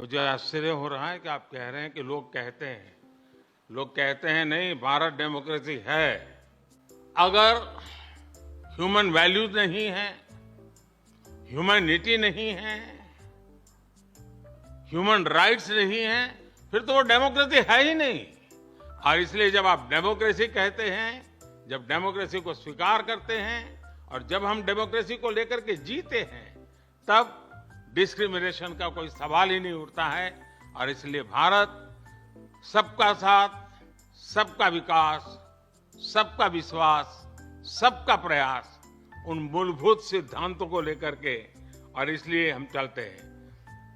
मुझे आश्चर्य हो रहा है कि आप कह रहे हैं कि लोग कहते हैं नहीं, भारत डेमोक्रेसी है। अगर ह्यूमन वैल्यूज नहीं है, ह्यूमैनिटी नहीं है, ह्यूमन राइट्स नहीं है, फिर तो वो डेमोक्रेसी है ही नहीं। और इसलिए जब आप डेमोक्रेसी कहते हैं, जब डेमोक्रेसी को स्वीकार करते हैं और जब हम डेमोक्रेसी को लेकर के जीते हैं, तब डिस्क्रिमिनेशन का कोई सवाल ही नहीं उठता है। और इसलिए भारत सबका साथ, सबका विकास, सबका विश्वास, सबका प्रयास, उन मूलभूत सिद्धांतों को लेकर के, और इसलिए हम चलते हैं।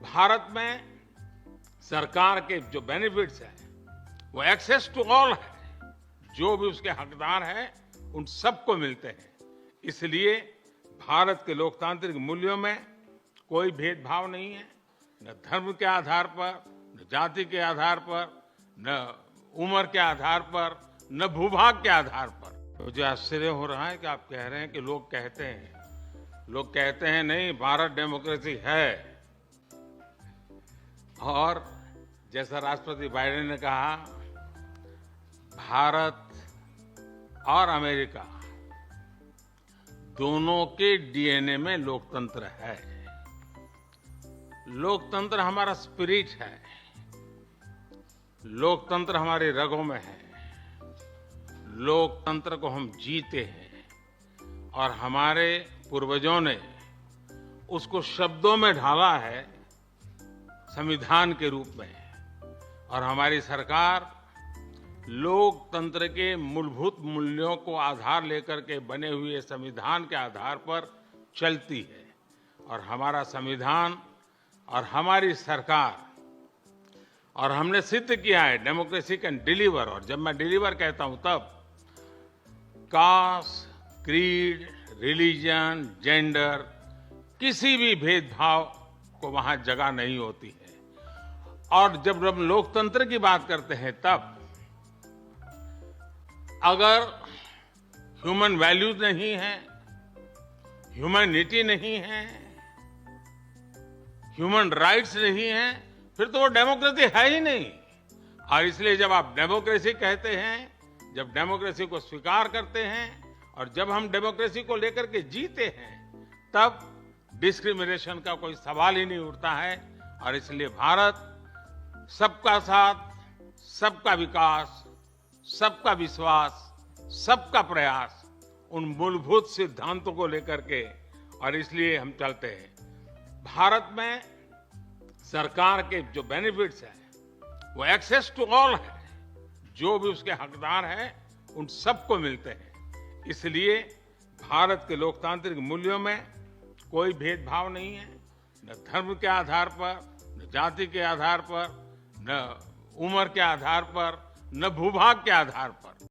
भारत में सरकार के जो बेनिफिट्स हैं वो एक्सेस टू ऑल है, जो भी उसके हकदार हैं उन सबको मिलते हैं। इसलिए भारत के लोकतांत्रिक मूल्यों में कोई भेदभाव नहीं है, न धर्म के आधार पर, न जाति के आधार पर, न उम्र के आधार पर, न भूभाग के आधार पर। मुझे आश्चर्य हो रहा है कि आप कह रहे हैं कि लोग कहते हैं नहीं, भारत डेमोक्रेसी है। और जैसा राष्ट्रपति बाइडेन ने कहा, भारत और अमेरिका दोनों के डीएनए में लोकतंत्र है। लोकतंत्र हमारा स्पिरिट है, लोकतंत्र हमारे रगों में है, लोकतंत्र को हम जीते हैं और हमारे पूर्वजों ने उसको शब्दों में ढाला है संविधान के रूप में। और हमारी सरकार लोकतंत्र के मूलभूत मूल्यों को आधार लेकर के बने हुए संविधान के आधार पर चलती है। और हमारा संविधान और हमारी सरकार, और हमने सिद्ध किया है डेमोक्रेसी कैन डिलीवर। और जब मैं डिलीवर कहता हूं तब कास्ट, क्रीड, रिलीजन, जेंडर, किसी भी भेदभाव को वहां जगह नहीं होती है। और जब हम लोकतंत्र की बात करते हैं, तब अगर ह्यूमन वैल्यूज नहीं है, ह्यूमैनिटी नहीं है, ह्यूमन राइट्स नहीं है, फिर तो वो डेमोक्रेसी है ही नहीं। और इसलिए जब आप डेमोक्रेसी कहते हैं, जब डेमोक्रेसी को स्वीकार करते हैं और जब हम डेमोक्रेसी को लेकर के जीते हैं, तब डिस्क्रिमिनेशन का कोई सवाल ही नहीं उठता है। और इसलिए भारत सबका साथ, सबका विकास, सबका विश्वास, सबका प्रयास, उन मूलभूत सिद्धांतों को लेकर के, और इसलिए हम चलते हैं। भारत में सरकार के जो बेनिफिट्स हैं वो एक्सेस टू ऑल है, जो भी उसके हकदार हैं उन सबको मिलते हैं। इसलिए भारत के लोकतांत्रिक मूल्यों में कोई भेदभाव नहीं है, न धर्म के आधार पर, न जाति के आधार पर, न उम्र के आधार पर, न भूभाग के आधार पर।